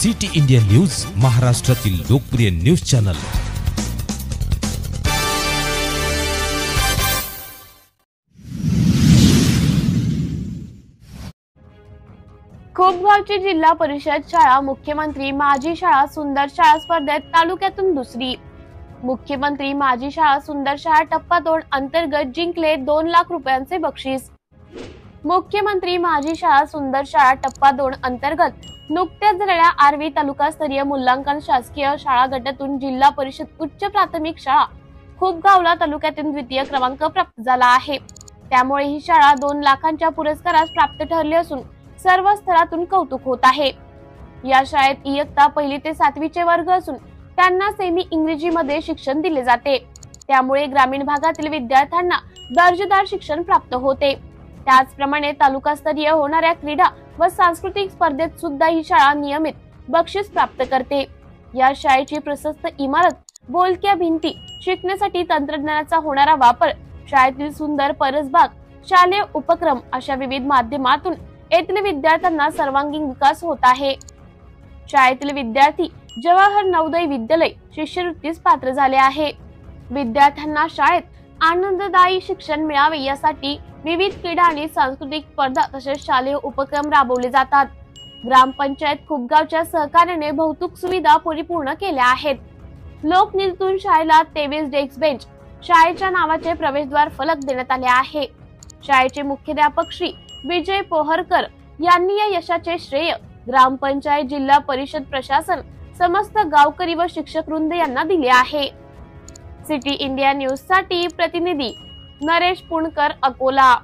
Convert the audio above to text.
City India news, महाराष्ट्रातील लोकप्रिय news channel. खोपगावची जिल्हा परिषद शाळा मुख्यमंत्री माझी शाळा सुंदर शाळा स्पर्धेत तालुक्यातून दुसरी। मुख्यमंत्री माझी शाळा सुंदर शाळा टप्पा 2 अंतर्गत जिंकले 2 लाख रुपयांचे बक्षीस। मुख्यमंत्री माझी शाळा सुंदर शाळा टप्पा 2 अंतर्गत नुकत्याच झालेल्या आर्वी तालुकास्तरीय मूल्यांकन शासकीय शाळा गटातून जिल्हा परिषद उच्च प्राथमिक शाळा खोपगावला तालुक्यातून द्वितीय क्रमांक प्राप्त झाला आहे। त्यामुळे ही शाळा 2 लाखांच्या पुरस्कारास प्राप्त ठरली असून सर्व स्तरातून कौतुक होत आहे। या शाळेत इयत्ता 1ली ते 7वी चे वर्ग असून त्यांना सेमी इंग्रजी मध्ये शिक्षण दिले जाते। त्यामुळे ग्रामीण भागातील विद्यार्थ्यांना दर्जेदार शिक्षण प्राप्त होते। त्याचप्रमाणे तालुकास्तरीय होणाऱ्या क्रीडा व सांस्कृतिक स्पर्धेत सुद्धा ही शाळा नियमित बक्षीस प्राप्त करते। या शाळेची प्रशस्त इमारत, बोलक्या भिंती, शिकण्यासाठी तंत्रज्ञानाचा होणारा वापर, शाळेतील सुंदर परसबाग, शालेय उपक्रम अशा विविध माध्यमातून येथील विद्यार्थ्यांना सर्वांगीण विकास होत आहे। शाळेतील विद्यार्थी जवाहर नवोदय विद्यालय शिष्यवृत्तीस पात्र झाले आहे। विद्यार्थ्यांना शाळेत आनंददायी शिक्षण मिळावे यासाठी विविध क्रीडा आणि सांस्कृतिक स्पर्धा तसेच शालेय उपक्रम राबवले जातात। ग्रामपंचायत खोपगावच्या सहकार्याने बहुतेक सुविधा परिपूर्ण केल्या आहेत। लोकनिधीतून शाळेला 23 डेस्क बेंच, शाळेच्या नावाचे प्रवेशद्वार फलक देण्यात आले आहे। शाळेचे मुख्याध्यापक श्री विजय पोहरकर यांनी या यशाचे श्रेय ग्रामपंचायत, जिल्हा परिषद प्रशासन, समस्त गावकरी व शिक्षक वृंद यांना दिले आहे। सिटी इंडिया न्यूज साठी प्रतिनिधी नरेश पुणकर, अकोला।